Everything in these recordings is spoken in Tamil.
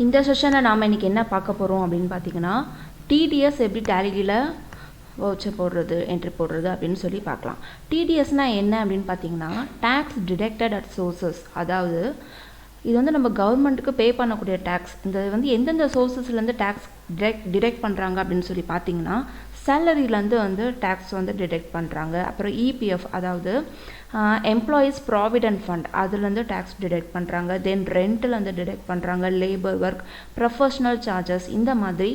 இந்த செஷனில் நாம் இன்றைக்கி என்ன பார்க்க போகிறோம் அப்படின்னு பார்த்தீங்கன்னா TDS எப்படி டேலியில் வவுச்சர் போடுறது என்ட்ரி போடுறது அப்படின்னு சொல்லி பார்க்கலாம். TDSனால் என்ன அப்படின்னு பார்த்தீங்கன்னா டேக்ஸ் டிடெக்டட் அட் சோர்சஸ். அதாவது இது வந்து நம்ம கவர்மெண்ட்டுக்கு பே பண்ணக்கூடிய டேக்ஸ். இந்த வந்து எந்தெந்த சோர்சஸ்லேருந்து டேக்ஸ் டிடெக்ட் பண்ணுறாங்க அப்படின்னு சொல்லி பார்த்தீங்கன்னா சேலரியிலேருந்து வந்து டேக்ஸ் வந்து டிடெக்ட் பண்ணுறாங்க. அப்புறம் EPF அதாவது எம்ப்ளாயீஸ் ப்ராவிடென்ட் ஃபண்ட் அதுலேருந்து டேக்ஸ் டிடெக்ட் பண்ணுறாங்க. தென் ரெண்ட்லேருந்து டிடெக்ட் பண்ணுறாங்க. லேபர் ஒர்க், ப்ரொஃபஷ்னல் சார்ஜஸ், இந்த மாதிரி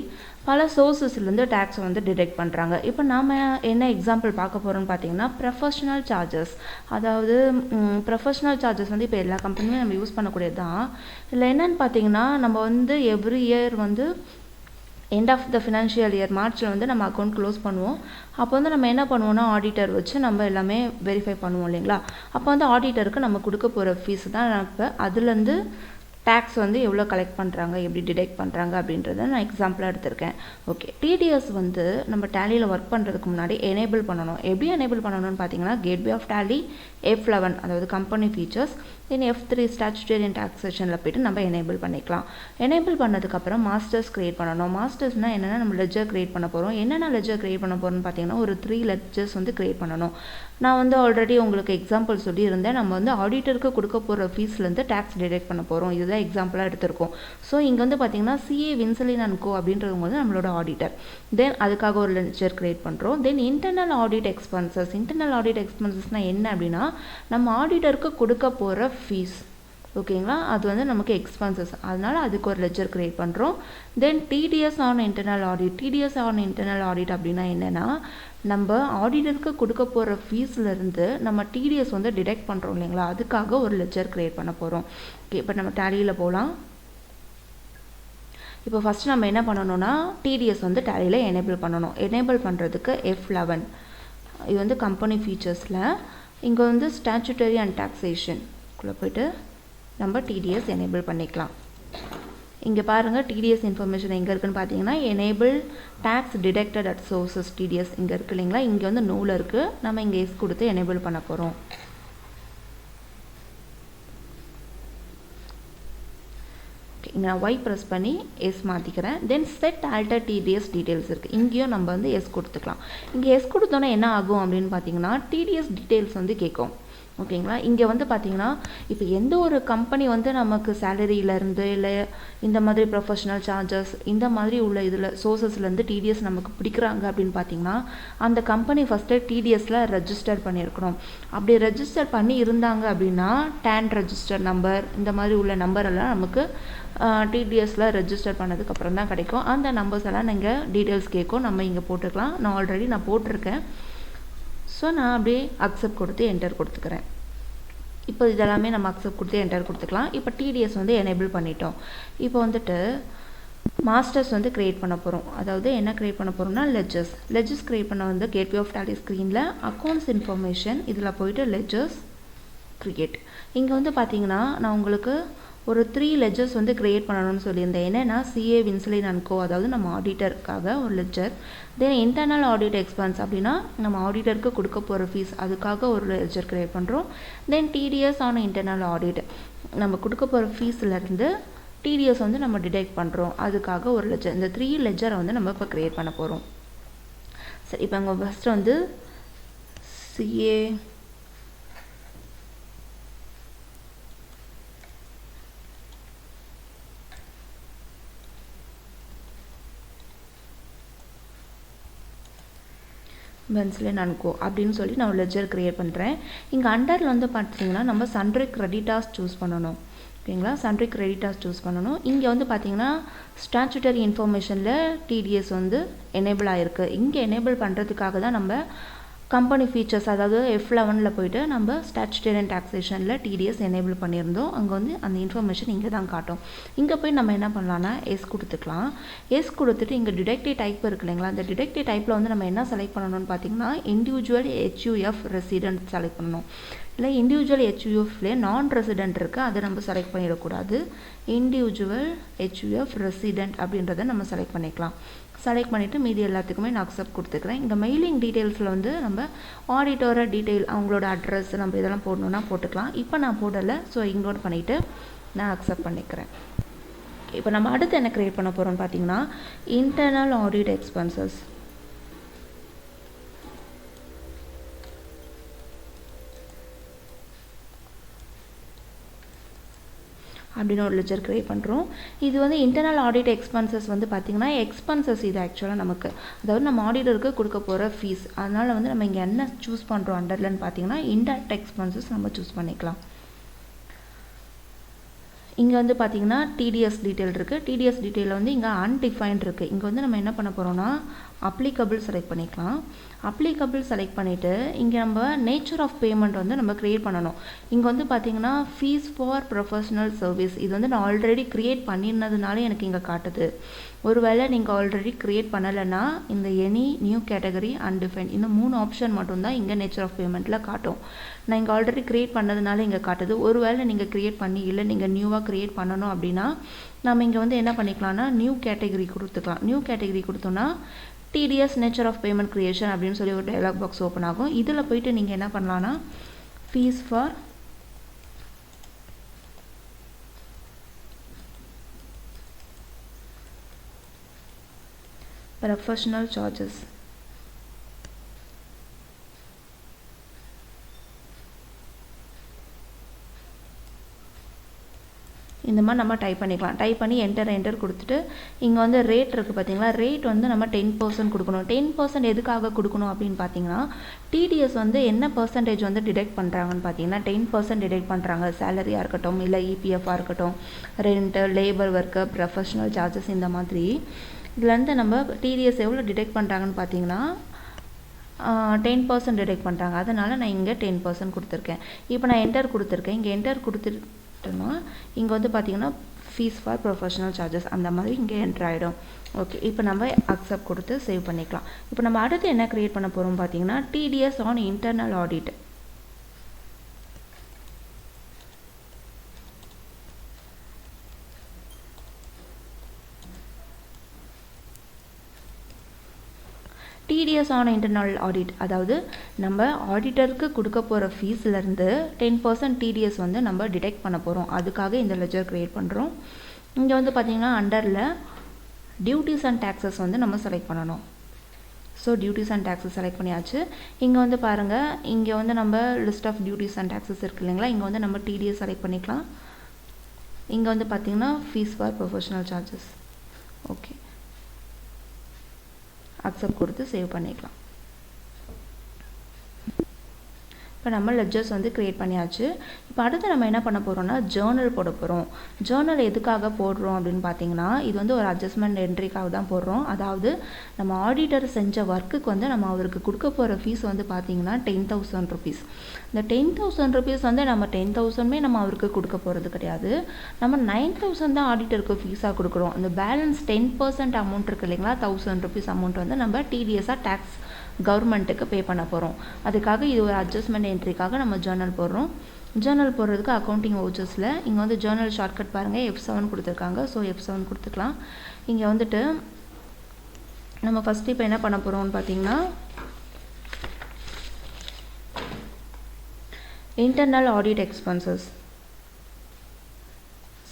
பல சோர்ஸஸ்லேருந்து டேக்ஸ் வந்து டிடெக்ட் பண்ணுறாங்க. இப்போ நாம் என்ன எக்ஸாம்பிள் பார்க்க போகிறோம்னு பார்த்தீங்கன்னா ப்ரொஃபஷ்னல் சார்ஜஸ். அதாவது ப்ரொஃபஷ்னல் சார்ஜஸ் வந்து இப்போ எல்லா கம்பெனியுமே நம்ம யூஸ் பண்ணக்கூடியது தான். இதில் என்னென்னு பார்த்தீங்கன்னா நம்ம வந்து எவ்ரி இயர் வந்து end of the financial year மார்ச்சில் வந்து நம்ம அக்கௌண்ட் க்ளோஸ் பண்ணுவோம். அப்போ வந்து நம்ம என்ன பண்ணுவோம்னா ஆடிட்டர் வச்சு நம்ம எல்லாமே வெரிஃபை பண்ணுவோம் இல்லைங்களா. அப்போ வந்து ஆடிட்டருக்கு நம்ம கொடுக்க போகிற ஃபீஸ் தான் இப்போ அதுலேருந்து டேக்ஸ் வந்து எவ்வளோ கலெக்ட் பண்ணுறாங்க, எப்படி டிடெக்ட் பண்ணுறாங்க அப்படின்றத நான் எக்ஸாம்பிளாக எடுத்திருக்கேன். ஓகே, TDS வந்து நம்ம டேலியில் ஒர்க் பண்ணுறதுக்கு முன்னாடி எனேபிள் பண்ணணும். எப்படி எனேபிள் பண்ணணும்னு பார்த்தீங்கன்னா கேட்வே ஆஃப் டேலி F11 அதாவது company features, then F3 statutory and டாக்ஸேஷனில் போய்ட்டு நம்ம எனேபிள் பண்ணிக்கலாம். எனேபிள் பண்ணதுக்கப்புறம் மாஸ்டர்ஸ் க்ரியேட் பண்ணணும். மாஸ்டர்ஸ்னால் என்னென்னா நம்ம லெஜர் க்ரியேட் பண்ண போகிறோம். என்னென்ன லெஜர் க்ரியேட் பண்ண போகிறோம்னு பார்த்தீங்கன்னா ஒரு 3 லெஜர்ஸ் வந்து க்ரியேட் பண்ணணும். நான் வந்து ஆல்ரெடி உங்களுக்கு எக்ஸாம்பிள் சொல்லியிருந்தேன். நம்ம வந்து ஆடிட்டருக்கு கொடுக்க போகிற ஃபீஸ்லேருந்து டேக்ஸ் டிடெக்ட் பண்ண போகிறோம். இதுதான் எக்ஸாம்பிளாக எடுத்திருக்கோம். ஸோ இங்கே வந்து பார்த்தீங்கன்னா CA வின்சலின் அண்ட் கோ அப்படின்றவங்க வந்து நம்மளோட ஆடிட்டர். தென் அதுக்காக ஒரு லெஜர் க்ரியேட் பண்ணுறோம். Then internal audit expenses. Internal audit எக்ஸ்பென்சஸ்னால் என்ன அப்படின்னா நம்ம ஆடிட்டருக்கு கொடுக்க போகிற ஃபீஸ், ஓகேங்களா, அது வந்து நமக்கு எக்ஸ்பென்சஸ். அதனால் அதுக்கு ஒரு லெஜர் க்ரியேட் பண்ணுறோம். தென் TDS on internal audit. TDS on internal audit அப்படின்னா என்னென்னா நம்ம ஆடிட்டருக்கு கொடுக்க போகிற ஃபீஸ்லேருந்து நம்ம TDS வந்து டிடெக்ட் பண்ணுறோம் இல்லைங்களா, அதுக்காக ஒரு லெஜர் க்ரியேட் பண்ண போகிறோம். ஓகே, இப்போ நம்ம டேலியில் போகலாம். இப்போ ஃபஸ்ட்டு நம்ம என்ன பண்ணணும்னா TDS வந்து டேலியில் எனேபிள் பண்ணணும். எனேபிள் பண்ணுறதுக்கு F11 இது வந்து கம்பெனி ஃபீச்சர்ஸில் இங்கே வந்து ஸ்டாச்சுட்டரி அண்ட் டாக்ஸேஷனுக்குள்ளே போய்ட்டு நம்ம TDS எனேபிள் பண்ணிக்கலாம். இங்கே பாருங்கள் TDS இன்ஃபர்மேஷன் எங்கே இருக்குன்னு பார்த்தீங்கன்னா enable tax deducted at sources TDS இங்கே இருக்குது இல்லைங்களா. இங்கே வந்து நூல் இருக்குது. நம்ம இங்கே எஸ் கொடுத்து எனேபிள் பண்ண போகிறோம். நான் Y ப்ரெஸ் பண்ணி எஸ் மாற்றிக்கிறேன். தென் செட் ஆல்டர் TDS டீட்டெயில்ஸ் இருக்குது. இங்கேயும் நம்ம வந்து எஸ் கொடுத்துக்கலாம். இங்கே எஸ் கொடுத்தோன்னா என்ன ஆகும் அப்படின்னு பார்த்தீங்கன்னா TDS டீட்டெயில்ஸ் வந்து கேட்கும். ஓகேங்களா. இங்கே வந்து பார்த்தீங்கன்னா இப்போ எந்த ஒரு கம்பெனி வந்து நமக்கு சேலரியிலேருந்து இல்லை இந்த மாதிரி ப்ரொஃபஷ்னல் சார்ஜஸ் இந்த மாதிரி உள்ள இதில் சோர்சஸ்லேருந்து TDS நமக்கு பிடிக்கிறாங்க அப்படின்னு பார்த்தீங்கன்னா அந்த கம்பெனி ஃபஸ்ட்டு TDSல ரெஜிஸ்டர் பண்ணியிருக்கணும். அப்படி ரெஜிஸ்டர் பண்ணி இருந்தாங்க அப்படின்னா டேன் ரெஜிஸ்டர் நம்பர் இந்த மாதிரி உள்ள நம்பர் எல்லாம் நமக்கு TDSல ரெஜிஸ்டர் பண்ணதுக்கப்புறம் தான் கிடைக்கும். அந்த நம்பர்ஸ் எல்லாம் நீங்கள் டீட்டெயில்ஸ் கேட்கும். நம்ம இங்கே போட்டுக்கலாம். நான் ஆல்ரெடி போட்டிருக்கேன். ஸோ நான் அப்படியே அக்செப்ட் கொடுத்து என்டர் கொடுத்துக்கிறேன். இப்போ இதெல்லாமே நம்ம அக்செப்ட் கொடுத்து என்டர் கொடுத்துக்கலாம். இப்போ TDS வந்து எனேபிள் பண்ணிட்டோம். இப்போ வந்துட்டு மாஸ்டர்ஸ் வந்து க்ரியேட் பண்ண போகிறோம். அதாவது என்ன க்ரியேட் பண்ண போகிறோம்னா லெஜர்ஸ் க்ரியேட் பண்ண வந்து கேட்வே ஆஃப் டேலி ஸ்க்ரீனில் அக்கௌண்ட்ஸ் இன்ஃபர்மேஷன் இதில் போயிட்டு லெஜர்ஸ் க்ரியேட். இங்கே வந்து பார்த்தீங்கன்னா நான் உங்களுக்கு ஒரு 3 லெஜர்ஸ் வந்து க்ரியேட் பண்ணணும்னு சொல்லியிருந்தேன். என்னென்னா CA வின்சலின் அண்ட் கோ அதாவது நம்ம ஆடிட்டருக்காக ஒரு லெஜர். தென் இன்டர்னல் ஆடிட் எக்ஸ்பென்ஸ் அப்படின்னா நம்ம ஆடிட்டருக்கு கொடுக்க போகிற ஃபீஸ் அதுக்காக ஒரு லெஜர் க்ரியேட் பண்ணுறோம். தென் TDS ஆன் இன்டர்னல் ஆடிட் நம்ம கொடுக்க போகிற ஃபீஸ்லேருந்து TDS வந்து நம்ம டிடெக்ட் பண்ணுறோம் அதுக்காக ஒரு லெஜர். இந்த 3 லெஜரை வந்து நம்ம இப்போ க்ரியேட் பண்ண போகிறோம். சரி, இப்போ அங்கே ஃபஸ்ட்டு வந்து CA வின்சலின் அண்ட் கோ அப்படின்னு சொல்லி நான் லெஜர் க்ரியேட் பண்ணுறேன். இங்கே அண்டரில் வந்து பார்த்தீங்கன்னா நம்ம சன்ட்ரி கிரெடிட்டார்ஸ் சூஸ் பண்ணணும். ஓகேங்களா, சன்ட்ரி கிரெடிட்டார்ஸ் சூஸ் பண்ணணும். இங்கே வந்து பார்த்தீங்கன்னா ஸ்டாச்சுட்டரி இன்ஃபர்மேஷனில் TDS வந்து எனேபிள் ஆகிருக்கு. இங்கே எனேபிள் பண்ணுறதுக்காக தான் நம்ம கம்பெனி ஃபீச்சர்ஸ் அதாவது F11 போய்ட்டு நம்ம ஸ்டாச்சுட்டரி அண்ட் டாக்ஸேஷனில் TDS எனேபிள் பண்ணியிருந்தோம். அங்கே வந்து அந்த இன்ஃபர்மேஷன் இங்கே தான் காட்டும். இங்கே போய் நம்ம என்ன பண்ணலான்னா எஸ் கொடுத்துக்கலாம். எஸ் கொடுத்துட்டு இங்கே டிடெக்டிவ் டைப் இருக்கு இல்லைங்களா, அந்த டிடெக்டிவ் டைப்பில் வந்து நம்ம என்ன செலக்ட் பண்ணணும்னு பார்த்தீங்கன்னா இண்டிவிஜுவல் HUF ரெசிடென்ட் செலக்ட் பண்ணணும். இல்லை இண்டிவிஜுவல் HUFலேயே நான் ரெசிடென்ட் இருக்குது, அதை நம்ம செலக்ட் பண்ணிடக்கூடாது. இண்டிவிஜுவல் HUF ரெசிடென்ட் அப்படின்றத நம்ம செலக்ட் பண்ணிக்கலாம். செலக்ட் பண்ணிவிட்டு மீதி எல்லாத்துக்குமே நான் அக்செப்ட் கொடுத்துக்கிறேன். இந்த மெயிலிங் டீட்டெயில்ஸில் வந்து நம்ம ஆடிட்டோர டீட்டெயில் அவங்களோட அட்ரஸ் நம்ம இதெல்லாம் போடணுன்னா போட்டுக்கலாம். இப்போ நான் போடலை. ஸோ இக்னோர் பண்ணிவிட்டு நான் அக்செப்ட் பண்ணிக்கிறேன். இப்போ நம்ம அடுத்து என்ன கிரியேட் பண்ண போகிறோம்னு பார்த்தீங்கன்னா இன்டர்னல் ஆடிட் எக்ஸ்பென்சஸ். அப்படின்னு ஒரு லெட்ஜர் கிரியேட் பண்ணுறோம். இது வந்து இன்டர்னல் ஆடிட் எக்ஸ்பென்சஸ் வந்து பார்த்திங்கன்னா எக்ஸ்பென்சஸ் இது ஆக்சுவலாக நமக்கு, அதாவது நம்ம ஆடிட்டருக்கு கொடுக்க போகிற ஃபீஸ். அதனால் வந்து நம்ம இங்கே என்ன சூஸ் பண்ணுறோம் அண்டர்லன்னு பார்த்தீங்கன்னா இன்டைரக்ட் எக்ஸ்பென்சஸ் நம்ம சூஸ் பண்ணிக்கலாம். இங்கே வந்து பார்த்திங்கன்னா டிடிஎஸ் டீட்டெயில் இருக்குது. டிடிஎஸ் டீட்டெயில் வந்து இங்கே அன்டிஃபைன்ட் இருக்குது. இங்கே வந்து நம்ம என்ன பண்ண போகிறோம்னா அப்ளிகபிள் செலக்ட் பண்ணிக்கலாம். அப்ளிகபிள் செலக்ட் பண்ணிவிட்டு இங்கே நம்ம நேச்சர் ஆஃப் பேமெண்ட் வந்து நம்ம க்ரியேட் பண்ணணும். இங்கே வந்து பார்த்திங்கன்னா ஃபீஸ் ஃபார் ப்ரொஃபஷ்னல் சர்வீஸ் இது வந்து நான் ஆல்ரெடி க்ரியேட் பண்ணியிருந்ததுனால எனக்கு இங்கே காட்டுது. ஒருவேளை நீங்கள் ஆல்ரெடி க்ரியேட் பண்ணலைன்னா இந்த எனி நியூ கேட்டகரி அன்டிஃபைன்ட் இந்த 3 ஆப்ஷன் மட்டும்தான் இங்கே நேச்சர் ஆஃப் பேமெண்ட்டில் காட்டும். நான் இங்கே ஆல்ரெடி க்ரியேட் பண்ணதுனால இங்கே காட்டுது. ஒருவேளை நீங்கள் க்ரியேட் பண்ணி இல்லை நீங்கள் நியூவாக க்ரியேட் பண்ணணும் அப்படின்னா நம்ம இங்கே வந்து என்ன பண்ணிக்கலாம்னா நியூ கேட்டகரி கொடுத்துக்கலாம். நியூ கேட்டகரி கொடுத்தோன்னா TDS nature of payment creation அப்படின்னு சொல்லி ஒரு டயலாக் பாக்ஸ் ஓப்பன் ஆகும். இதில் போயிட்டு நீங்கள் என்ன பண்ணலான்னா ஃபீஸ் ஃபார் ப்ரொஃபஷனல் சார்ஜஸ் இந்த மாதிரி நம்ம டைப் பண்ணிக்கலாம். டைப் பண்ணி என்டர் கொடுத்துட்டு இங்கே வந்து ரேட் இருக்குது பார்த்தீங்களா, ரேட் வந்து நம்ம 10% கொடுக்கணும். 10% எதுக்காக கொடுக்கணும் அப்படின்னு பார்த்தீங்கன்னா டிடிஎஸ் வந்து என்ன பர்சன்டேஜ் வந்து டிடெக்ட் பண்ணுறாங்கன்னு பார்த்தீங்கன்னா 10% டிடெக்ட் பண்ணுறாங்க. சேலரியாக இருக்கட்டும் இல்லை இபிஎஃபாக இருக்கட்டும், rent, labour work, professional charges இந்த மாதிரி இதுலேருந்து நம்ம டிடிஎஸ் எவ்வளோ டிடெக்ட் பண்ணுறாங்கன்னு பார்த்தீங்கன்னா 10% டிடெக்ட் பண்ணுறாங்க. அதனால் நான் இங்கே 10% கொடுத்துருக்கேன். இப்போ நான் என்டர் கொடுத்துருக்கேன். இங்கே என்டர் கொடுத்துட்டோன்னா இங்கே வந்து பார்த்தீங்கன்னா ஃபீஸ் ஃபார் ப்ரொஃபஷனல் சார்ஜஸ் அந்த மாதிரி இங்கே என்டர் ஆகிடும். ஓகே, இப்போ நம்ம அக்செப்ட் கொடுத்து சேவ் பண்ணிக்கலாம். இப்போ நம்ம அடுத்து என்ன க்ரியேட் பண்ண போகிறோம் பார்த்தீங்கன்னா TDS on internal audit. TDS on internal audit அதாவது நம்ம ஆடிட்டருக்கு கொடுக்க போகிற ஃபீஸ்லேருந்து 10% டிடிஎஸ் வந்து நம்ம டிடெக்ட் பண்ண போகிறோம். அதுக்காக இந்த லெஜர் க்ரியேட் பண்ணுறோம். இங்கே வந்து பார்த்திங்கன்னா அண்டரில் டியூட்டிஸ் அண்ட் டேக்ஸஸ் வந்து நம்ம செலக்ட் பண்ணணும். So duties and taxes select பண்ணியாச்சு. இங்கே வந்து பாருங்கள், இங்கே வந்து நம்ம list of duties and taxes இருக்குது இல்லைங்களா, இங்கே வந்து நம்ம டிடிஎஸ் செலக்ட் பண்ணிக்கலாம். இங்கே வந்து பார்த்திங்கன்னா fees for professional charges. Okay, accept கொடுத்து சேவ் பண்ணிக்கலாம். இப்போ நம்ம லெட்ஜர்ஸ் வந்து க்ரியேட் பண்ணியாச்சு. இப்போ அடுத்து நம்ம என்ன பண்ண போகிறோம்னா ஜேர்னல் போட போகிறோம். ஜேர்னல் எதுக்காக போடுறோம் அப்படின்னு பார்த்தீங்கன்னா இது வந்து ஒரு அட்ஜஸ்ட்மெண்ட் என்ட்ரிக்காக தான் போடுறோம். அதாவது நம்ம ஆடிட்டர் செஞ்ச ஒர்க்குக்கு வந்து நம்ம அவருக்கு கொடுக்க போகிற ஃபீஸ் வந்து பார்த்தீங்கன்னா 10,000 rupees. இந்த 10,000 rupees வந்து நம்ம 10,000மே நம்ம அவருக்கு கொடுக்க போகிறது கிடையாது. நம்ம 9,000 தான் ஆடிட்டருக்கு ஃபீஸாக கொடுக்குறோம். அந்த பேலன்ஸ் 10% அமௌண்ட் இருக்குது இல்லைங்களா, 1,000 rupees அமௌண்ட் வந்து நம்ம டிடிஎஸ்ஸாக டேக்ஸ் கவர்மெண்ட்டுக்கு பே பண்ண போகிறோம். அதுக்காக இது ஒரு அட்ஜஸ்ட்மெண்ட் என்ட்ரிக்காக நம்ம ஜேர்னல் போடுறோம். ஜேர்னல் போடுறதுக்கு அக்கௌண்டிங் வவுச்சர்ஸில் இங்கே வந்து ஜேர்னல் ஷார்ட்கட் பாருங்கள், F7 கொடுத்துருக்காங்க. ஸோ F7 கொடுத்துக்கலாம். இங்கே வந்துட்டு நம்ம ஃபஸ்ட்டு இப்போ என்ன பண்ண போகிறோம்னு பார்த்தீங்கன்னா இன்டர்னல் ஆடிட் எக்ஸ்பென்சஸ்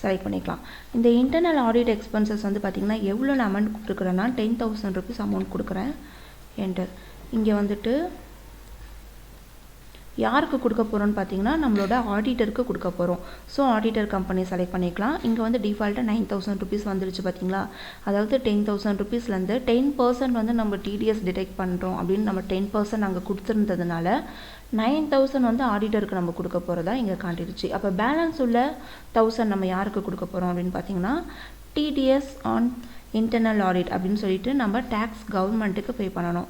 செலக்ட் பண்ணிக்கலாம். இந்த இன்டர்னல் ஆடிட் எக்ஸ்பென்சஸ் வந்து பார்த்திங்கன்னா எவ்வளோ நான் அமௌண்ட் கொடுக்குறேன்னா 10,000 rupees அமௌண்ட் கொடுக்குறேன். என்டர். இங்கே வந்துட்டு யாருக்கு கொடுக்க போகிறோம்னு பார்த்தீங்கன்னா நம்மளோட ஆடிட்டருக்கு கொடுக்க போகிறோம். ஸோ ஆடிட்டர் கம்பெனி செலக்ட் பண்ணிக்கலாம். இங்கே வந்து டிஃபால்ட்டாக 9,000 rupees வந்துருச்சு பார்த்தீங்களா, அதாவது 10,000 rupeesலேருந்து 10% வந்து நம்ம டிடிஎஸ் டிடெக்ட் பண்ணுறோம் அப்படின்னு நம்ம 10% அங்கே கொடுத்துருந்ததுனால 9,000 வந்து ஆடிட்டருக்கு நம்ம கொடுக்க போகிறதா இங்கே காட்டிடுச்சு. அப்போ பேலன்ஸ் உள்ள 1,000 நம்ம யாருக்கு கொடுக்க போகிறோம் அப்படின்னு பார்த்தீங்கன்னா டிடிஎஸ் ஆன் இன்டர்னல் ஆடிட் அப்படின்னு சொல்லிட்டு நம்ம டேக்ஸ் கவர்மெண்ட்டுக்கு பே பண்ணணும்.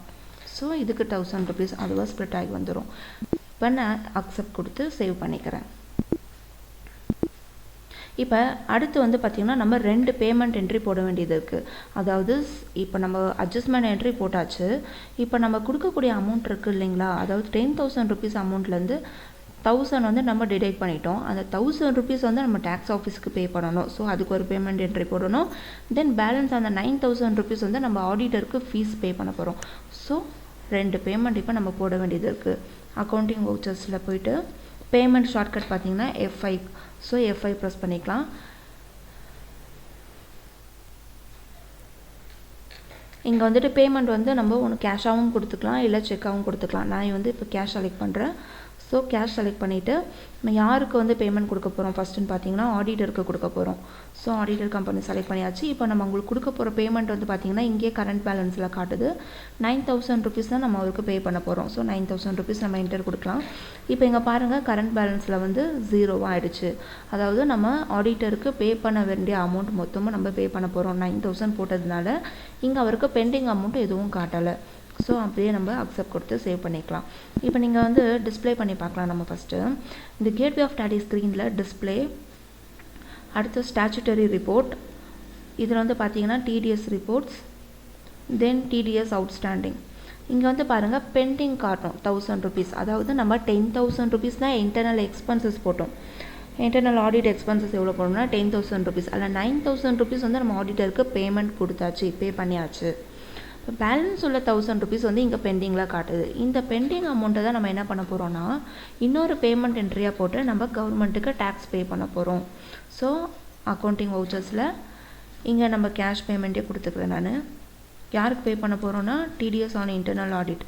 ஸோ இதுக்கு 1,000 rupees அதுவாக ஸ்ப்ளிட் ஆகி வந்துடும். இப்போ நான் அக்செப்ட் கொடுத்து சேவ் பண்ணிக்கிறேன். இப்போ அடுத்து வந்து பார்த்திங்கன்னா நம்ம 2 பேமெண்ட் என்ட்ரி போட வேண்டியது இருக்குது. அதாவது இப்போ நம்ம அட்ஜஸ்ட்மெண்ட் என்ட்ரி போட்டாச்சு. இப்போ நம்ம கொடுக்கக்கூடிய அமௌண்ட் இருக்குது இல்லைங்களா, அதாவது 10,000 rupees அமௌண்ட்லேருந்து 1,000 வந்து நம்ம டிடெக்ட் பண்ணிட்டோம். அந்த 1,000 rupees வந்து நம்ம டேக்ஸ் ஆஃபீஸ்க்கு பே பண்ணணும். ஸோ அதுக்கு ஒரு பேமெண்ட் என்ட்ரி போடணும். தென் பேலன்ஸ் அந்த 9,000 rupees வந்து நம்ம ஆடிட்டருக்கு ஃபீஸ் பே பண்ண போகிறோம். ஸோ 2 பேமெண்ட் இப்போ நம்ம போட வேண்டியது இருக்குது. அக்கௌண்டிங் வவுச்சர்ஸில் போயிட்டு பேமெண்ட் ஷார்ட்கட் பார்த்தீங்கன்னா F5. ஸோ F5 ப்ரெஸ் பண்ணிக்கலாம். இங்கே வந்துட்டு பேமெண்ட் வந்து நம்ம ஒன்று கேஷாகவும் கொடுத்துக்கலாம் இல்லை செக்காகவும் கொடுத்துக்கலாம். நான் வந்து இப்போ கேஷ் செலக்ட் பண்ணுறேன். ஸோ கேஷ் செலக்ட் பண்ணிவிட்டு நம்ம யாருக்கு வந்து பேமெண்ட் கொடுக்க போகிறோம் ஃபஸ்ட்டுன்னு பார்த்தீங்கன்னா ஆடிட்டருக்கு கொடுக்க போகிறோம். ஸோ ஆடிட்டர் கம்பெனி செலக்ட் பண்ணியாச்சு. இப்போ நம்ம உங்களுக்கு கொடுக்க போகிற பேமெண்ட் வந்து பார்த்திங்கன்னா இங்கே கரண்ட் பேலன்ஸில் காட்டுது 9000 ருபீஸ் தான் நம்ம அவருக்கு பே பண்ண போகிறோம். ஸோ 9000 ருபீஸ் நம்ம என்டர் கொடுக்கலாம். இப்போ இங்கே பாருங்கள் கரண்ட் பேலன்ஸில் வந்து 0 ஆகிடுச்சு. அதாவது நம்ம ஆடிட்டருக்கு பே பண்ண வேண்டிய அமௌண்ட் மொத்தமும் நம்ம பே பண்ண போகிறோம். 9000 போட்டதுனால இங்கே அவருக்கு பெண்டிங் அமௌண்ட் எதுவும் காட்டலை. ஸோ அப்படியே நம்ம அக்செப்ட் கொடுத்து சேவ் பண்ணிக்கலாம். இப்போ நீங்கள் வந்து டிஸ்பிளே பண்ணி பார்க்கலாம். நம்ம ஃபஸ்ட்டு இந்த கேட்வே ஆஃப் டேலி ஸ்க்ரீனில் டிஸ்பிளே, அடுத்து ஸ்டாச்சுட்டரி ரிப்போர்ட், இதில் வந்து பார்த்தீங்கன்னா டிடிஎஸ் ரிப்போர்ட்ஸ், தென் டிடிஎஸ் அவுட்ஸ்டாண்டிங். இங்கே வந்து பாருங்கள் பெண்டிங் காட்டும் 1000 ருபீஸ். அதாவது நம்ம 10,000 ருபீஸ் தான் இன்டர்னல் எக்ஸ்பென்சஸ் போட்டோம். இன்டர்னல் ஆடிட் எக்ஸ்பென்சஸ் எவ்வளோ போடணும்னா 10,000 ருபீஸ். அதில் 9,000 ருபீஸ் வந்து நம்ம ஆடிட்டருக்கு பேமெண்ட் கொடுத்தாச்சு, பே பண்ணியாச்சு. இப்போ பேலன்ஸ் உள்ள 1000 ருபீஸ் வந்து இங்கே பெண்டிங்கில் காட்டுது. இந்த பெண்டிங் அமௌண்ட்டை தான் நம்ம என்ன பண்ண போகிறோம்னா இன்னொரு பேமெண்ட் என்ட்ரியாக போட்டு நம்ம கவர்மெண்ட்டுக்கு டேக்ஸ் பே பண்ண போகிறோம். ஸோ அக்கௌண்டிங் வவுச்சர்ஸில் இங்கே நம்ம கேஷ் பேமெண்ட்டே கொடுத்துக்கிறேன். நான் யாருக்கு பே பண்ண போகிறோன்னா டிடிஎஸ் ஆன் இன்டர்னல் ஆடிட்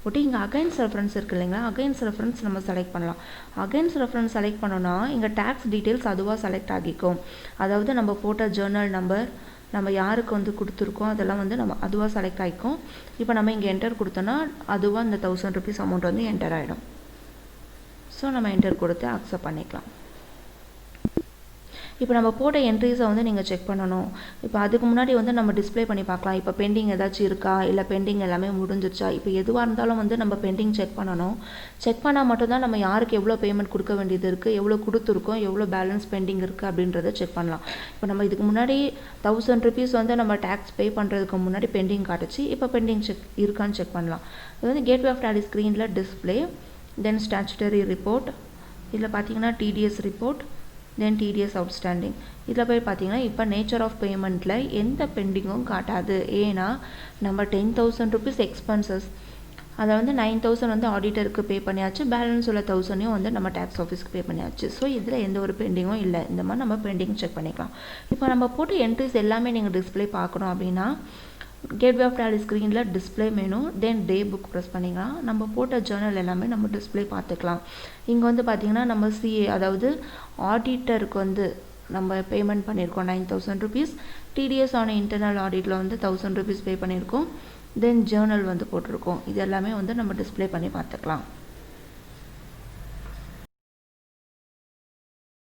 போட்டு இங்கே அகைன்ஸ் ரெஃபரன்ஸ் இருக்குது இல்லைங்களா, அகைன்ஸ் ரெஃபரன்ஸ் நம்ம செலக்ட் பண்ணலாம். அகைன்ஸ் ரெஃபரன்ஸ் செலக்ட் பண்ணோன்னா இங்கே டேக்ஸ் டீட்டெயில்ஸ் அதுவாக செலக்ட் ஆகிக்கும். அதாவது நம்ம போட்ட ஜேர்னல் நம்பர், நம்ம யாருக்கு வந்து கொடுத்துருக்கோம் அதெல்லாம் வந்து நம்ம அதுவாக செலக்ட் ஆகிக்கும். இப்போ நம்ம இங்கே என்டர் கொடுத்தோன்னா அதுவாக இந்த 1000 ருபீஸ் அமௌண்ட் வந்து என்டர் ஆகிடும். ஸோ நம்ம என்டர் கொடுத்து அக்செப்ட் பண்ணிக்கலாம். இப்போ நம்ம போட்ட என்ட்ரிஸை வந்து நீங்கள் செக் பண்ணணும். இப்போ அதுக்கு முன்னாடி வந்து நம்ம டிஸ்பிளே பண்ணி பார்க்கலாம். இப்போ பெண்டிங் ஏதாச்சும் இருக்கா, இல்லை பெண்டிங் எல்லாமே முடிஞ்சிருச்சா. இப்போ எதுவாக இருந்தாலும் வந்து நம்ம பெண்டிங் செக் பண்ணணும். செக் பண்ணால் மட்டும்தான் நம்ம யாருக்கு எவ்வளோ பேமெண்ட் கொடுக்க வேண்டியது இருக்குது, எவ்வளோ கொடுத்துருக்கோம், எவ்வளோ பேலன்ஸ் பெண்டிங் இருக்குது அப்படின்றத செக் பண்ணலாம். இப்போ நம்ம இதுக்கு முன்னாடி 1000 ருபீஸ் வந்து நம்ம டேக்ஸ் பே பண்ணுறதுக்கு முன்னாடி பெண்டிங் காட்டுச்சு. இப்போ பெண்டிங் செக் இருக்கான்னு செக் பண்ணலாம். இது வந்து கேட்வே ஆஃப் டேலி ஸ்க்ரீனில் டிஸ்பிளே, தென் ஸ்டாச்சுட்டரி ரிப்போர்ட், இதில் பார்த்தீங்கன்னா டிடிஎஸ் ரிப்போர்ட், தென் டிடிஎஸ் அவுட்ஸ்டாண்டிங். இதில் போய் பார்த்தீங்கன்னா இப்போ நேச்சர் ஆஃப் பேமெண்ட்டில் எந்த பெண்டிங்கும் காட்டாது. ஏன்னா நம்ம 10,000 ருபீஸ் எக்ஸ்பென்சஸ், அதை வந்து 9,000 வந்து ஆடிட்டருக்கு பே பண்ணியாச்சு, பேலன்ஸ் உள்ள 1000 வந்து நம்ம டேக்ஸ் ஆஃபீஸ்க்கு பே பண்ணியாச்சு. ஸோ இதில் எந்த ஒரு பெண்டிங்கும் இல்லை. இந்த மாதிரி நம்ம பெண்டிங் செக் பண்ணிக்கலாம். இப்போ நம்ம போட்டு என்ட்ரிஸ் எல்லாமே நீங்கள் டிஸ்பிளே பார்க்கணும் அப்படின்னா கேட்வே ஆஃப் டேலி ஸ்க்ரீனில் டிஸ்பிளே மெனு, தென் டே புக் ப்ரெஸ் பண்ணிக்கலாம். நம்ம போட்ட ஜேர்னல் எல்லாமே நம்ம டிஸ்பிளே பார்த்துக்கலாம். இங்கே வந்து பார்த்திங்கன்னா நம்ம சிஏ, அதாவது ஆடிட்டருக்கு வந்து நம்ம பேமெண்ட் பண்ணியிருக்கோம் 9,000 ருபீஸ். டிடிஎஸ் ஆன இன்டர்னல் ஆடிட்டில் வந்து 1000 ருபீஸ் பே பண்ணியிருக்கோம். தென் ஜேர்னல் வந்து போட்டிருக்கோம். இது எல்லாமே வந்து நம்ம டிஸ்பிளே பண்ணி பார்த்துக்கலாம்.